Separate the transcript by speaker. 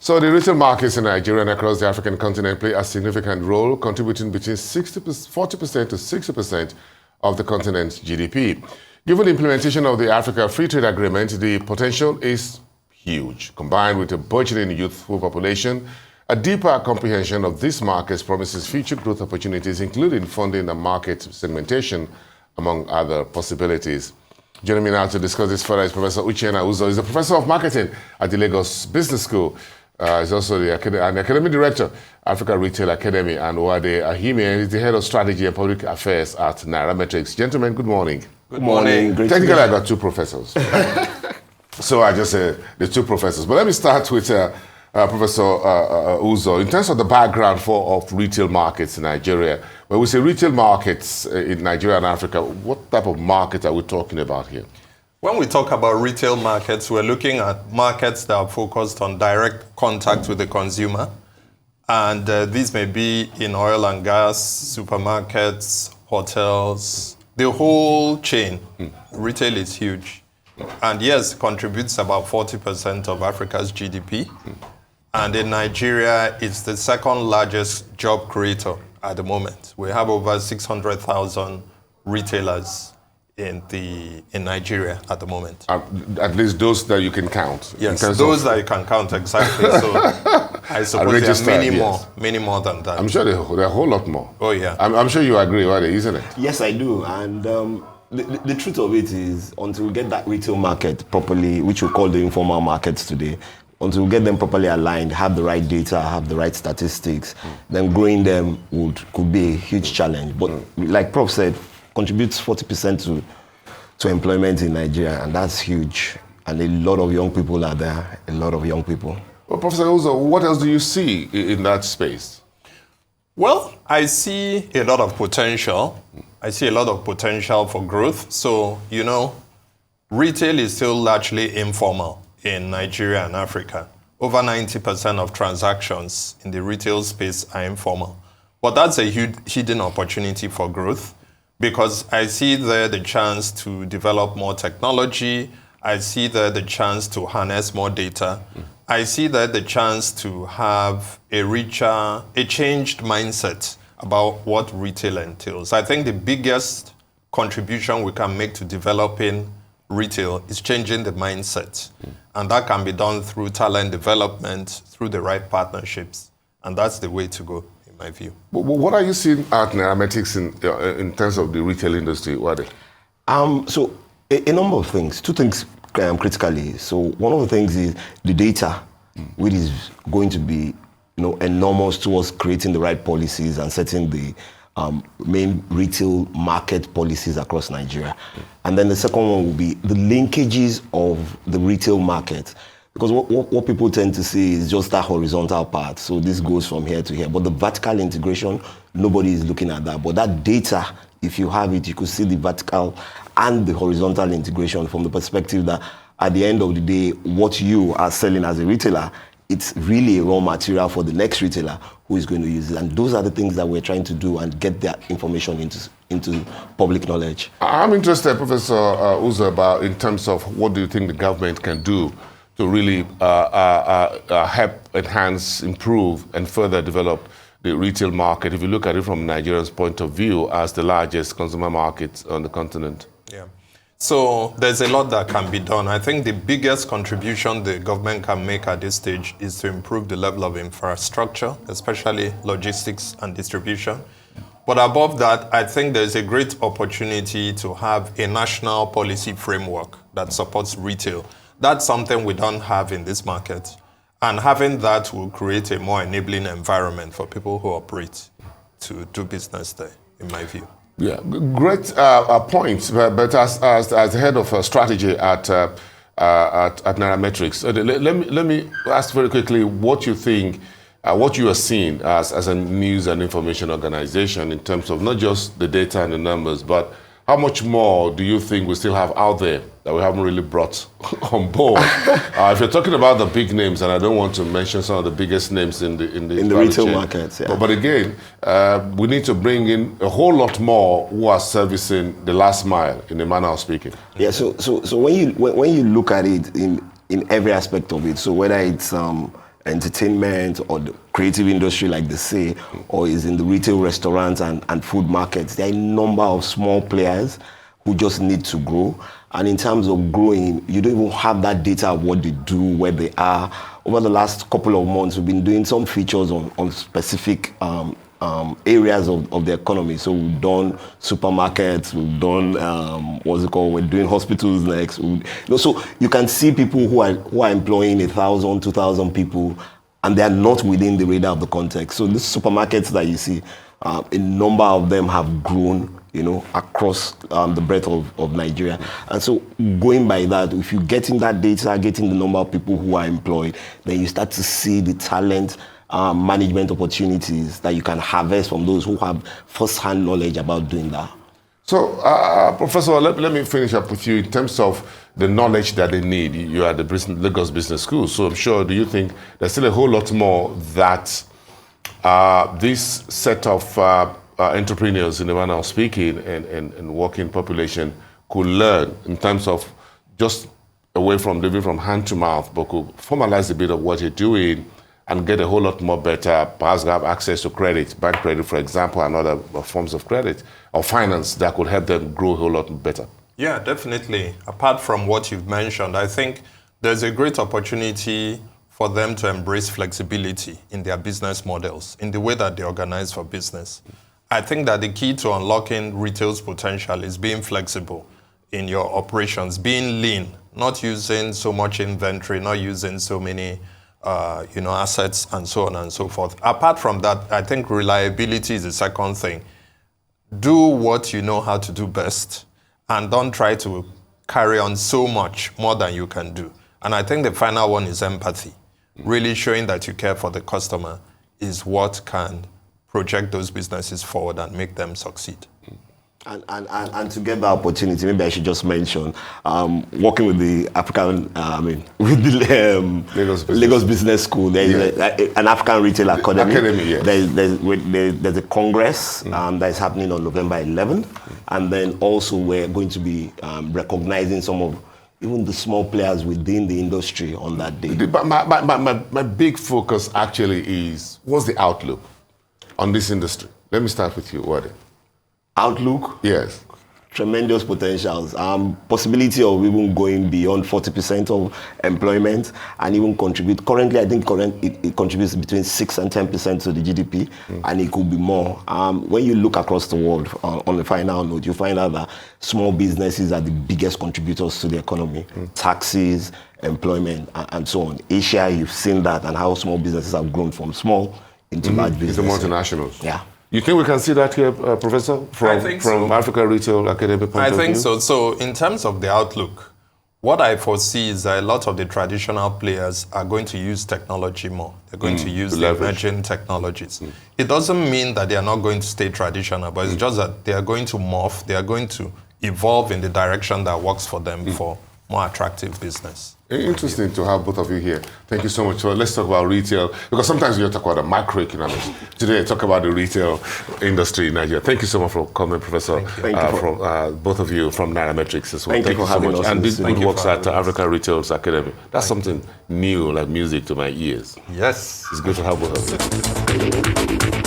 Speaker 1: So the retail markets in Nigeria and across the African continent play a significant role, contributing between 40% to 60% of the continent's GDP. Given the implementation of the Africa Free Trade Agreement, the potential is huge. Combined with a burgeoning youthful population, a deeper comprehension of these markets promises future growth opportunities, including funding and market segmentation, among other possibilities. Joining me now to discuss this further is Professor Uchenna. He's a professor of marketing at the Lagos Business School. He's also the academic director, Africa Retail Academy, and Uade Ahimie. He's the head of strategy and public affairs at Nairametrics. Gentlemen, good morning.
Speaker 2: Good morning.
Speaker 1: Technically, I got two professors. So I just said the two professors. But let me start with Professor Uzo. In terms of the background of retail markets in Nigeria, when we say retail markets in Nigeria and Africa, what type of market are we talking about here?
Speaker 2: When we talk about retail markets, we're looking at markets that are focused on direct contact with the consumer. And these may be in oil and gas, supermarkets, hotels, the whole chain. Retail is huge. And yes, contributes about 40% of Africa's GDP. And in Nigeria, it's the second largest job creator at the moment. We have over 600,000 retailers in Nigeria at the moment.
Speaker 1: At least those that you can count.
Speaker 2: Yes, those that you can count, exactly. So I suppose there are many more than that.
Speaker 1: I'm sure there are a whole lot more.
Speaker 2: Oh, yeah.
Speaker 1: I'm sure you agree, Uade, isn't it?
Speaker 3: Yes, I do. And the truth of it is, until we get that retail market properly, which we call the informal markets today, until we get them properly aligned, have the right data, have the right statistics, then growing them could be a huge challenge. But like Prof said, contributes 40% to employment in Nigeria, and that's huge. And a lot of young people are there, a lot of young people.
Speaker 1: Well, Professor Uzo, what else do you see in that space?
Speaker 2: Well, I see a lot of potential. I see a lot of potential for growth. So, retail is still largely informal in Nigeria and Africa. Over 90% of transactions in the retail space are informal. But that's a huge hidden opportunity for growth, because I see there the chance to develop more technology. I see there the chance to harness more data. I see there the chance to have a changed mindset about what retail entails. I think the biggest contribution we can make to developing retail is changing the mindset. And that can be done through talent development, through the right partnerships. And that's the way to go, in my view.
Speaker 1: What are you seeing at Nairametrics in terms of the retail industry, Uade?
Speaker 3: So a number of things, two things critically. So one of the things is the data, which is going to be enormous towards creating the right policies and setting the main retail market policies across Nigeria. And then the second one will be the linkages of the retail market. Because what people tend to see is just that horizontal part. So this goes from here to here. But the vertical integration, nobody is looking at that. But that data, if you have it, you could see the vertical and the horizontal integration from the perspective that at the end of the day, what you are selling as a retailer, it's really a raw material for the next retailer who is going to use it. And those are the things that we're trying to do and get that information into public knowledge.
Speaker 1: I'm interested, Professor Uzo, about in terms of what do you think the government can do to really help enhance, improve, and further develop the retail market, if you look at it from Nigeria's point of view as the largest consumer market on the continent?
Speaker 2: Yeah. So there's a lot that can be done. I think the biggest contribution the government can make at this stage is to improve the level of infrastructure, especially logistics and distribution. But above that, I think there's a great opportunity to have a national policy framework that supports retail. That's something we don't have in this market. And having that will create a more enabling environment for people who operate to do business there, in my view.
Speaker 1: Yeah, great point. But as head of strategy at Nairametrics, let me ask very quickly what you think, what you are seeing as a news and information organization in terms of not just the data and the numbers, but how much more do you think we still have out there that we haven't really brought on board? If you're talking about the big names, and I don't want to mention some of the biggest names in the
Speaker 3: retail markets, yeah.
Speaker 1: But again, we need to bring in a whole lot more who are servicing the last mile, in a manner of speaking.
Speaker 3: Yeah. So when you look at it in every aspect of it, so whether it's entertainment or the creative industry, like they say, or is in the retail restaurants and food markets. There are a number of small players who just need to grow. And in terms of growing, you don't even have that data of what they do, where they are. Over the last couple of months, we've been doing some features on specific areas of the economy. So we've done supermarkets, we've done we're doing hospitals next. So you can see people who are employing 1,000, 2,000 people, and they are not within the radar of the context. So these supermarkets that you see, a number of them have grown, across the breadth of Nigeria. And so going by that, if you're getting that data, getting the number of people who are employed, then you start to see the talent management opportunities that you can harvest from those who have first-hand knowledge about doing that.
Speaker 1: So, Professor, let me finish up with you in terms of the knowledge that they need. You are at the Lagos Business School, so I'm sure, do you think there's still a whole lot more that this set of entrepreneurs, in the manner of speaking, and working population could learn in terms of just away from living from hand to mouth, but could formalize a bit of what you're doing and get a whole lot more better, perhaps have access to credit, bank credit, for example, and other forms of credit or finance that could help them grow a whole lot better?
Speaker 2: Yeah, definitely. Apart from what you've mentioned, I think there's a great opportunity for them to embrace flexibility in their business models, in the way that they organize for business. I think that the key to unlocking retail's potential is being flexible in your operations, being lean, not using so much inventory, not using so many assets and so on and so forth. Apart from that, I think reliability is the second thing. Do what you know how to do best and don't try to carry on so much more than you can do. And I think the final one is empathy. Really showing that you care for the customer is what can project those businesses forward and make them succeed.
Speaker 3: And to get that opportunity, maybe I should just mention working with the Lagos Business School. There is an African Retail Academy.
Speaker 1: Yes.
Speaker 3: There's a congress that is happening on November 11th, and then also we're going to be recognizing some of even the small players within the industry on that day.
Speaker 1: But my big focus actually is, what's the outlook on this industry? Let me start with you, Uade.
Speaker 3: Outlook?
Speaker 1: Yes.
Speaker 3: Tremendous potentials. Possibility of even going beyond 40% of employment and even contribute. Currently, I think it contributes between 6 and 10% to the GDP, and it could be more. When you look across the world, on the final note, you find out that small businesses are the biggest contributors to the economy. Taxes, employment, and so on. Asia, you've seen that and how small businesses have grown from small into large businesses.
Speaker 1: It's the multinationals.
Speaker 3: Yeah.
Speaker 1: You think we can see that here, Professor, from Africa Retail Academy point of view?
Speaker 2: I think so. So in terms of the outlook, what I foresee is that a lot of the traditional players are going to use technology more. They're going to use the emerging technologies. It doesn't mean that they are not going to stay traditional, but it's just that they are going to morph, they are going to evolve in the direction that works for them for more attractive business.
Speaker 1: Interesting to have both of you here. Thank you so much. So let's talk about retail, because sometimes you talk about the macroeconomics. Today, I talk about the retail industry in Nigeria. Thank you so much for coming, Professor.
Speaker 3: Thank you.
Speaker 1: From both of you from Nairametrics as well.
Speaker 3: Thank you for having us.
Speaker 1: And
Speaker 3: Thank
Speaker 1: good works at Africa Retail Academy. That's something new, like music to my ears.
Speaker 2: Yes.
Speaker 1: It's good to have both of you.